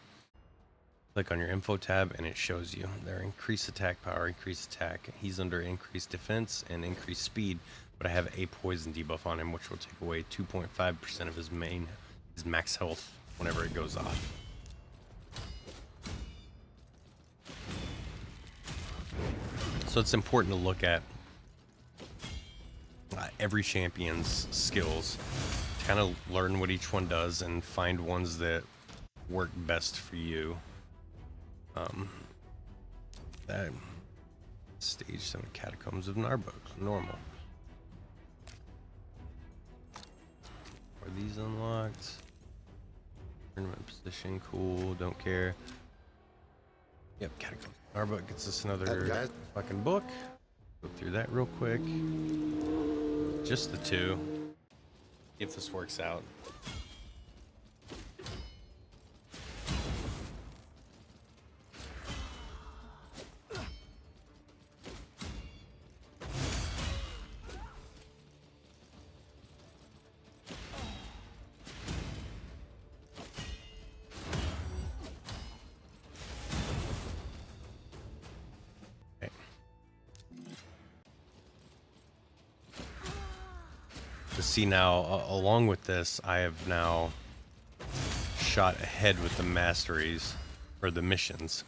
Click on your info tab and it shows you their increased attack power, increased attack. He's under increased defense and increased speed, but I have a poison debuff on him, which will take away 2.5% of his max health whenever it goes off. So it's important to look at every champion's skills, to kind of learn what each one does and find ones that work best for you. Stage 7 Catacombs of Narbuk. Normal. Are these unlocked? Tournament position, cool, don't care. Yep, Catacombs of Narbuk gets us another fucking book. Go through that real quick. Just the 2. If this works out. See now, along with this, I have now shot ahead with the masteries, or the missions.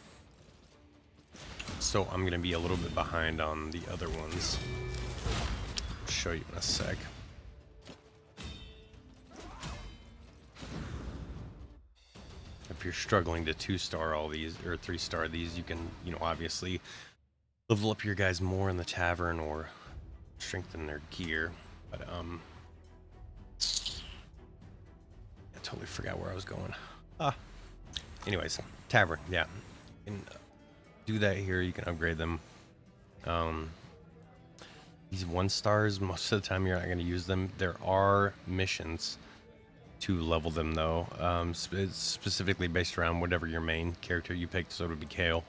So I'm going to be a little bit behind on the other ones. I'll show you in a sec. If you're struggling to 2-star all these, or 3-star these, you can, you know, obviously level up your guys more in the tavern or strengthen their gear. But, I totally forgot where I was going. Anyways, Tavern, yeah. You can do that here. You can upgrade them. These 1-stars, most of the time you're not going to use them. There are missions to level them, though. It's specifically based around whatever your main character you picked, so it would be Kale.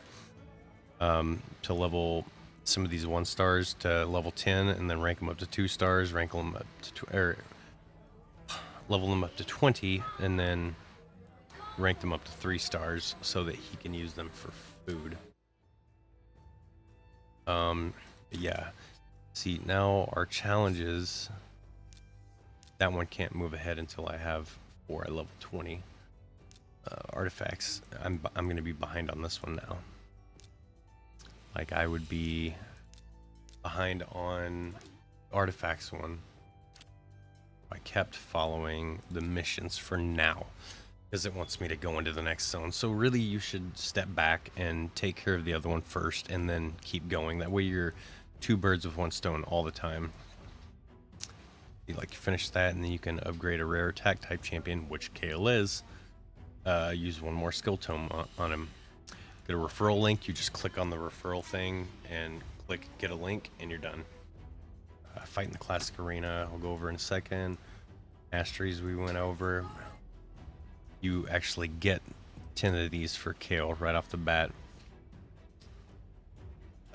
To level some of these 1-stars to level 10, and then rank them up to 2-stars, rank them up to level them up to 20, and then rank them up to 3-stars so that he can use them for food. Yeah. See, now our challenges, that one can't move ahead until I have 4 at level 20. Artifacts, I'm going to be behind on this one now. Like, I would be behind on artifacts one. I kept following the missions for now because it wants me to go into the next zone. So really you should step back and take care of the other one first and then keep going. That way you're 2 birds with 1 stone all the time. You finish that, and then you can upgrade a rare attack type champion, which Kale is. Use 1 more skill tome on him. Get a referral link. You just click on the referral thing and click get a link, and you're done. Fight in the classic arena, I'll go over in a second. Masteries we went over. You actually get 10 of these for Kale right off the bat.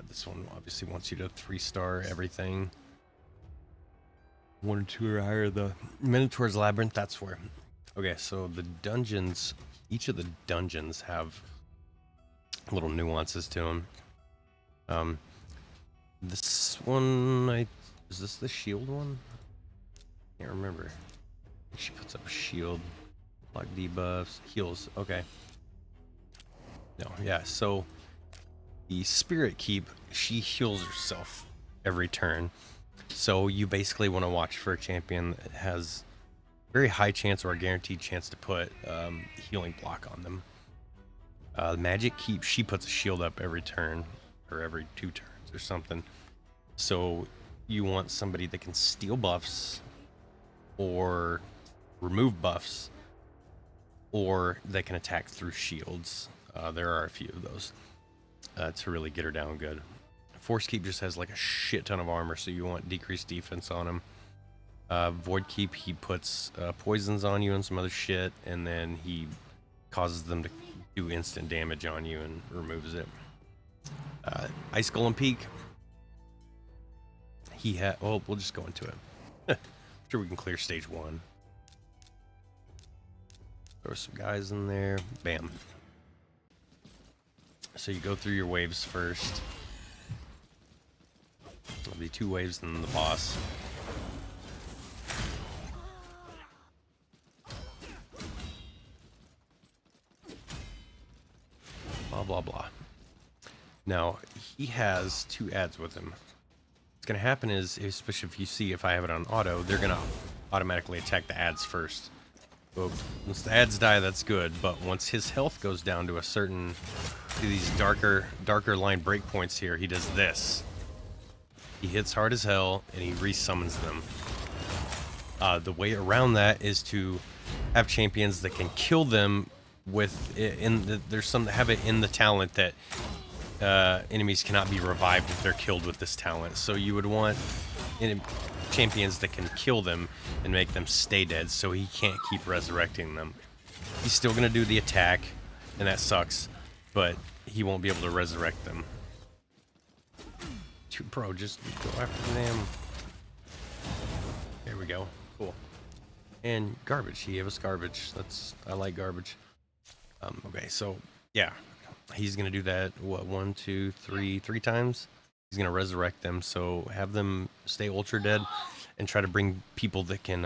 This one obviously wants you to 3-star everything. 1 or 2 or higher. The Minotaur's Labyrinth, that's where. Okay, so the dungeons, each of the dungeons have little nuances to them. This one, is this the shield one? Can't remember. She puts up a shield, block debuffs, heals. Okay. No, yeah. So the Spirit Keep, she heals herself every turn. So you basically want to watch for a champion that has very high chance or a guaranteed chance to put healing block on them. Magic Keep, she puts a shield up every turn or every 2 turns or something. So you want somebody that can steal buffs or remove buffs, or they can attack through shields. There are a few of those to really get her down good. Force Keep just has like a shit ton of armor, so you want decreased defense on him. Void Keep, he puts poisons on you and some other shit, and then he causes them to do instant damage on you and removes it. Ice Golem Peak, he had, well, we'll just go into it. I'm sure we can clear stage 1. Throw some guys in there. Bam. So you go through your waves first. There'll be 2 waves and then the boss. Blah, blah, blah. Now, he has 2 ads with him. What's going to happen is, especially if you see if I have it on auto, they're going to automatically attack the ads first. So once the ads die, that's good. But once his health goes down to a certain, to these darker line breakpoints here, he does this. He hits hard as hell, and he resummons them. The way around that is to have champions that can kill them with there's some that have it in the talent that enemies cannot be revived if they're killed with this talent. So you would want champions that can kill them and make them stay dead, so he can't keep resurrecting them. He's still gonna do the attack, and that sucks, but he won't be able to resurrect them. Bro, just go after them. There we go. Cool. And garbage. He gave us garbage. I like garbage. Okay, so yeah, he's gonna do that. What, 1, 2, 3 times? He's gonna resurrect them. So have them stay ultra dead, and try to bring people that can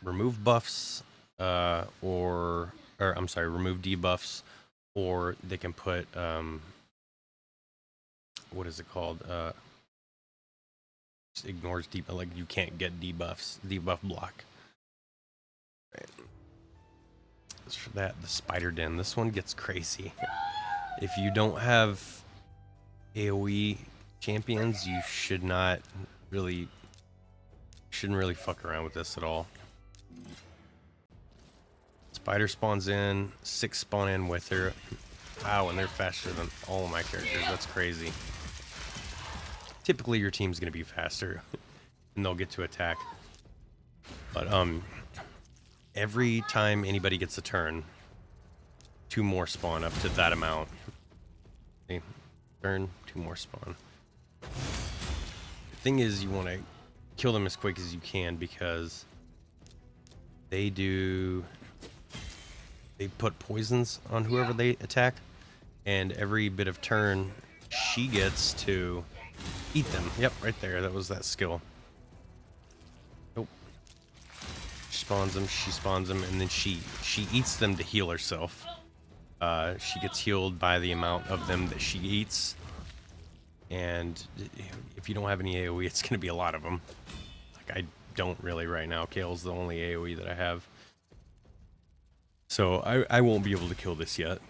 remove buffs, or I'm sorry, remove debuffs, or they can put what is it called? Just ignores like you can't get debuffs, debuff block. Right. As for that, the spider den, this one gets crazy. If you don't have AoE champions, you shouldn't really fuck around with this at all. Spider spawns in, 6 spawn in with her. Wow, and they're faster than all of my characters. That's crazy. Typically your team's gonna be faster and they'll get to attack. But every time anybody gets a turn, 2 more spawn up to that amount. Okay. Turn, 2 more spawn. The thing is, you want to kill them as quick as you can, because they put poisons on whoever they attack, and every bit of turn she gets to eat them. Yep, right there. That was that skill. Nope. She spawns them, and then she eats them to heal herself. She gets healed by the amount of them that she eats. And if you don't have any AoE, it's going to be a lot of them. Like, I don't really right now. Kale's the only AoE that I have. So I won't be able to kill this yet.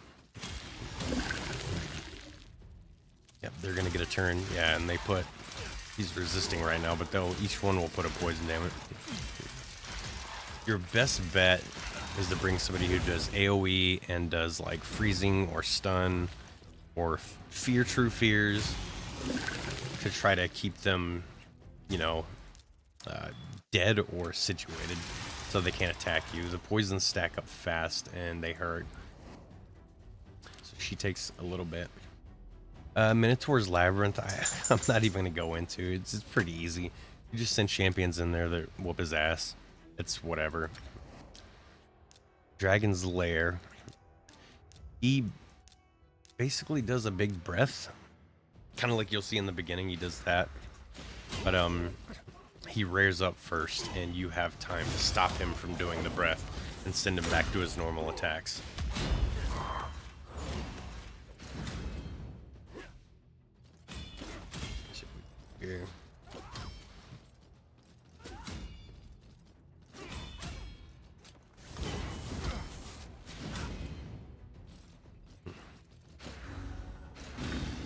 Yep, they're going to get a turn. Yeah, and he's resisting right now, but each one will put a poison damage. Your best bet is to bring somebody who does AoE and does like freezing or stun or fear true fears, to try to keep them, dead or situated so they can't attack you. The poisons stack up fast and they hurt. So she takes a little bit. Minotaur's Labyrinth, I'm not even going to go into. It's pretty easy. You just send champions in there that whoop his ass. It's whatever. Dragon's Lair. He basically does a big breath. Kind of like you'll see in the beginning, he does that. But he rears up first, and you have time to stop him from doing the breath and send him back to his normal attacks. Yeah.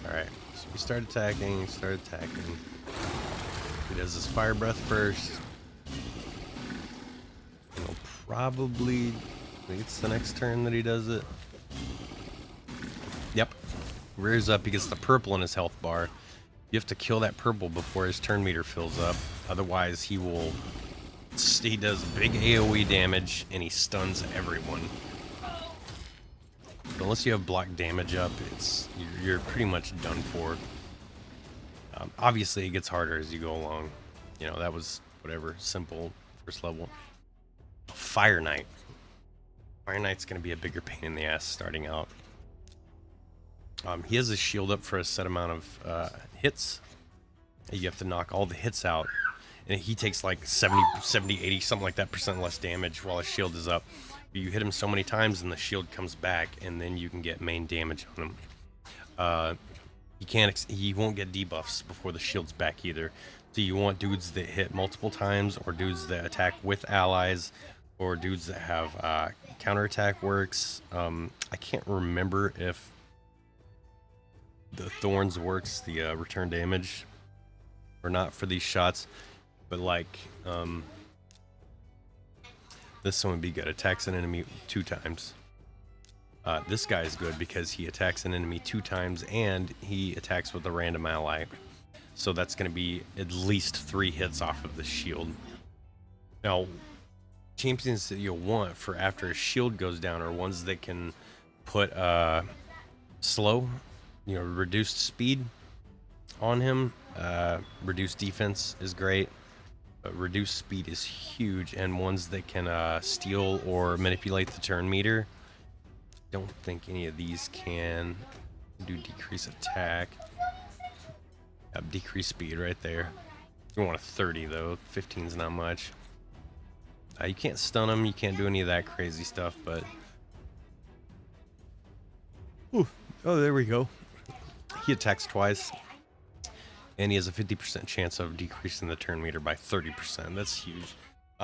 Alright, so we start attacking. He does his fire breath first. He'll probably, I think it's the next turn that he does it. Yep. Rears up, he gets the purple in his health bar. You have to kill that purple before his turn meter fills up. Otherwise, he does big AoE damage and he stuns everyone. But unless you have block damage up, you're pretty much done for. Obviously, it gets harder as you go along. That was whatever, simple first level. Fire Knight. Fire Knight's going to be a bigger pain in the ass starting out. He has a shield up for a set amount of hits. You have to knock all the hits out. And he takes like 70, 80, something like that % less damage while his shield is up. But you hit him so many times and the shield comes back, and then you can get main damage on him. He won't get debuffs before the shield's back either. So you want dudes that hit multiple times, or dudes that attack with allies, or dudes that have counterattack works. I can't remember if the thorns works, the return damage, or not for these shots, but like this one would be good. Attacks an enemy 2 times. This guy is good because he attacks an enemy 2 times and he attacks with a random ally. So that's going to be at least 3 hits off of the shield. Now, champions that you'll want for after a shield goes down are ones that can put slow, reduced speed on him. Reduced defense is great, but reduced speed is huge, and ones that can steal or manipulate the turn meter. Don't think any of these can do decrease attack. Decrease speed right there. You want a 30 though. 15 is not much. You can't stun him. You can't do any of that crazy stuff, but ooh. Oh, there we go. He attacks twice, and he has a 50% chance of decreasing the turn meter by 30%. That's huge.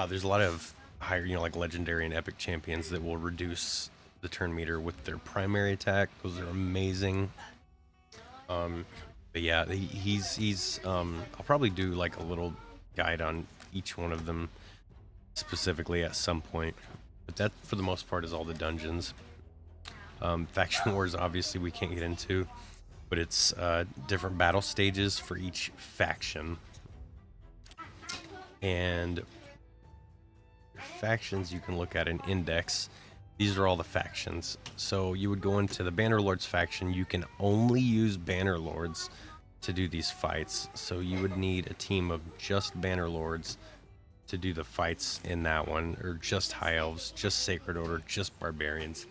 There's a lot of higher, like legendary and epic champions that will reduce the turn meter with their primary attack. Those are amazing. But yeah, he's I'll probably do like a little guide on each one of them specifically at some point. But that, for the most part, is all the dungeons. Faction wars, obviously, we can't get into, but it's different battle stages for each faction. And factions, you can look at an index. These are all the factions. So you would go into the Bannerlords faction. You can only use Bannerlords to do these fights. So you would need a team of just Bannerlords to do the fights in that one, or just High Elves, just Sacred Order, just Barbarians.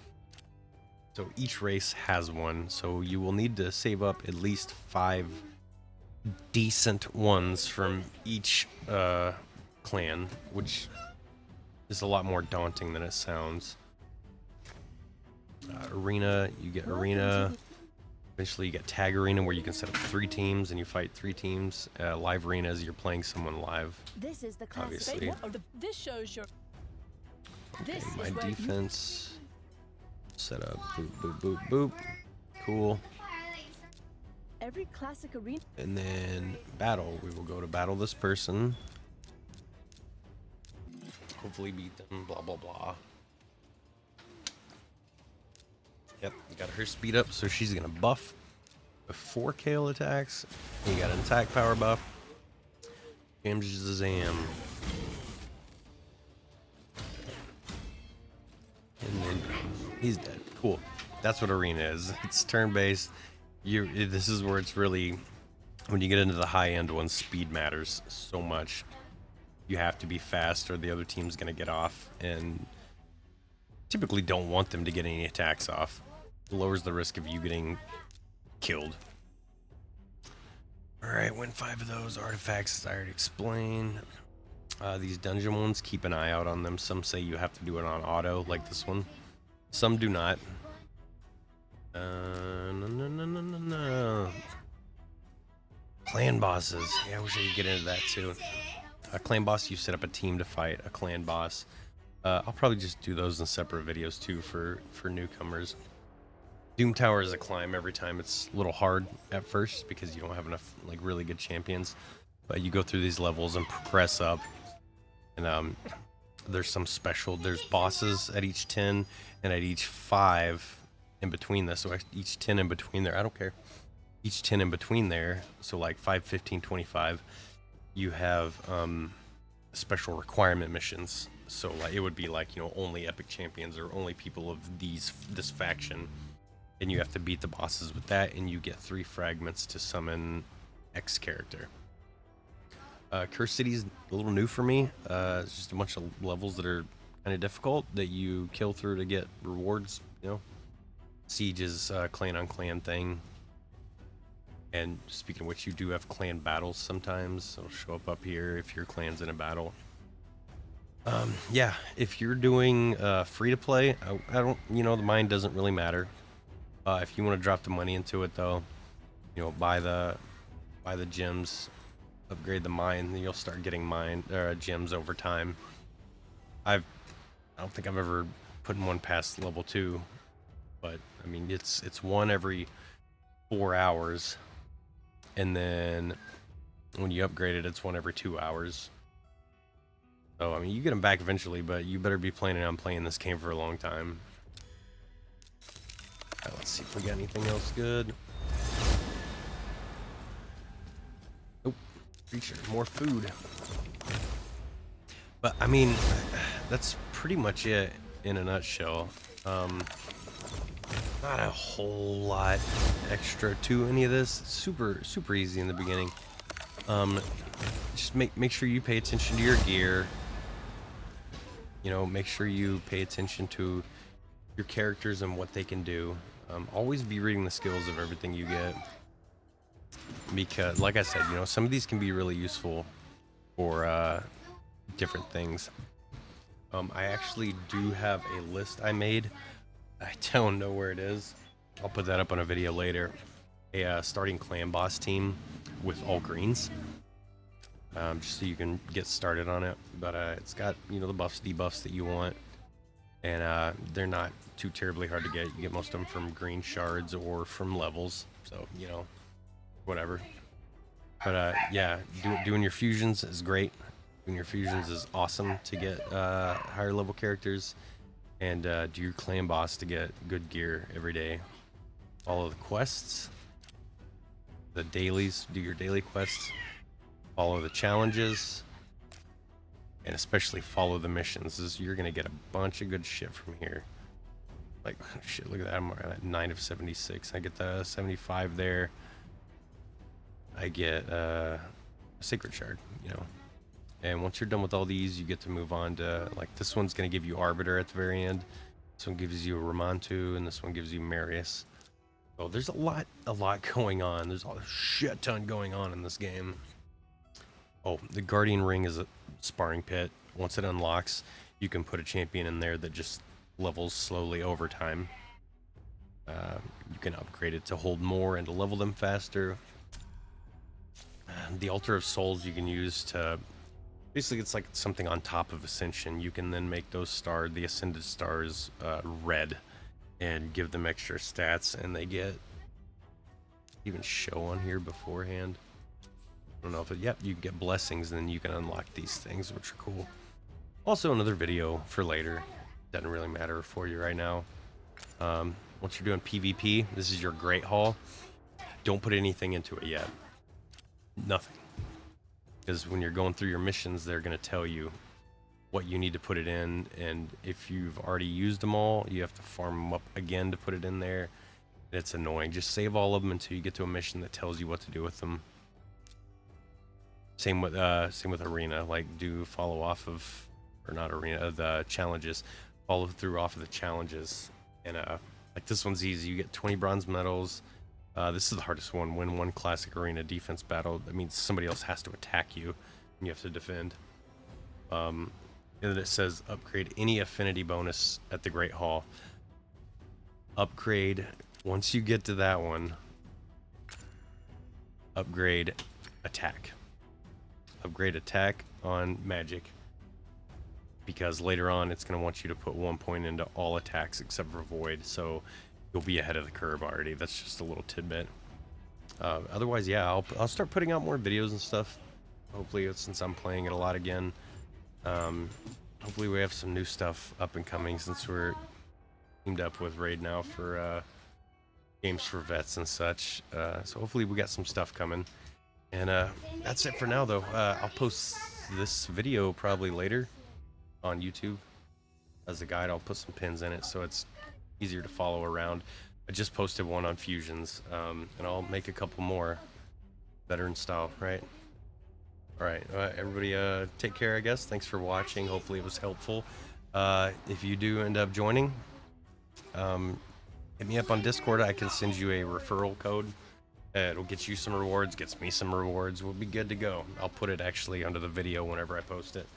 So each race has one. So you will need to save up at least 5 decent ones from each clan, which is a lot more daunting than it sounds. Arena, you get arena. Eventually you get tag arena, where you can set up 3 teams and you fight 3 teams. Live arena is you're playing someone live. This is the obviously. This shows your. Okay, my defense set up. Boop, boop, boop, boop. Cool. Every classic arena. And then battle. We will go to battle this person. Hopefully beat them. Blah blah blah. Yep, got her speed up, so she's gonna buff before Kale attacks. You got an attack power buff. Zam. And then he's dead. Cool. That's what arena is. It's turn-based. This is where it's really, when you get into the high-end ones, speed matters so much. You have to be fast, or the other team's gonna get off, and typically don't want them to get any attacks off. It lowers the risk of you getting killed. Alright, win 5 of those artifacts, I already explained. These dungeon ones, keep an eye out on them. Some say you have to do it on auto, like this one. Some do not. No. Clan bosses. Yeah, I wish I could get into that too. A clan boss, you set up a team to fight a clan boss. I'll probably just do those in separate videos too for newcomers. Doom Tower is a climb every time. It's a little hard at first because you don't have enough like really good champions, but you go through these levels and progress up. And there's there's bosses at each 10 and at each 5 in between this. So each 10 in between there, I don't care. Each 10 in between there, so like 5, 15, 25, you have special requirement missions. So like it would be like, only epic champions or only people of this faction. And you have to beat the bosses with that, and you get 3 fragments to summon X character. Curse City's a little new for me. It's just a bunch of levels that are kind of difficult that you kill through to get rewards, Siege is a clan on clan thing. And speaking of which, you do have clan battles sometimes. It'll show up here if your clan's in a battle. Yeah, if you're doing free to play, I don't, the mine doesn't really matter. If you want to drop the money into it though, buy the gems, upgrade the mine, then you'll start getting gems over time. I've I don't think I've ever put one past level 2, but I mean it's one every 4 hours, and then when you upgrade it, it's one every 2 hours. So I mean you get them back eventually, but you better be planning on playing this game for a long time. All right, let's see if we got anything else good. Nope. Creature, more food. But I mean, that's pretty much it in a nutshell. Not a whole lot extra to any of this. It's super easy in the beginning. Just make sure you pay attention to your gear. You know, make sure you pay attention to your characters and what they can do. Always be reading the skills of everything you get, because like I said, you know, some of these can be really useful for different things. I actually do have a list I made. I don't know where it is. I'll put that up on a video later. A starting clan boss team with all greens, just so you can get started on it. But it's got, you know, the buffs, debuffs that you want, and they're not too terribly hard to get. You get most of them from green shards or from levels, so you know, whatever. But yeah, doing your fusions is great. Doing your fusions is awesome to get higher level characters, and do your clan boss to get good gear every day. Follow the quests, the dailies, do your daily quests, follow the challenges, and especially follow the missions. You're gonna get a bunch of good shit from here. Like, shit, look at that, I'm at 9 of 76. I get the 75 there. I get a sacred shard, you know. And once you're done with all these, you get to move on to, like, this one's going to give you Arbiter at the very end. This one gives you a Ramantu, and this one gives you Marius. So there's a lot going on. There's a shit ton going on in this game. Oh, the Guardian Ring is a sparring pit. Once it unlocks, you can put a champion in there that just levels slowly over time. You can upgrade it to hold more and to level them faster. The Altar of Souls you can use to... Basically, it's like something on top of Ascension. You can then make those stars, the Ascended stars, red, and give them extra stats, and they get even show on here beforehand. I don't know if it, yep, you get blessings, and then you can unlock these things, which are cool. Also, another video for later. Doesn't really matter for you right now. Once you're doing PvP, this is your Great Hall. Don't put anything into it yet. Nothing. Because when you're going through your missions, they're going to tell you what you need to put it in, and if you've already used them all, you have to farm them up again to put it in there. It's annoying. Just save all of them until you get to a mission that tells you what to do with them. Same with arena. Like, do follow off of, or not arena, the challenges. Follow through off of the challenges, and like this one's easy. You get 20 bronze medals. This is the hardest one. Win one classic arena defense battle. That means somebody else has to attack you, and you have to defend. And then it says upgrade any affinity bonus at the Great Hall. Upgrade, once you get to that one, upgrade attack. Upgrade attack on magic. Because later on, it's going to want you to put 1 point into all attacks except for void. So you'll be ahead of the curve already. That's just a little tidbit. Otherwise, yeah, I'll start putting out more videos and stuff. Hopefully, since I'm playing it a lot again. Hopefully we have some new stuff up and coming, since we're teamed up with Raid now for games for vets and such. So hopefully we got some stuff coming. And that's it for now, though. I'll post this video probably later on YouTube as a guide. I'll put some pins in it so it's easier to follow around. I just posted one on fusions, and I'll make a couple more veteran style, right? All right, everybody, take care, I guess. Thanks for watching. Hopefully it was helpful. If you do end up joining, hit me up on Discord. I can send you a referral code. It'll get you some rewards, gets me some rewards. We'll be good to go. I'll put it actually under the video whenever I post it.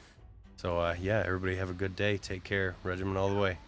So, yeah, everybody have a good day. Take care. Regiment all the way.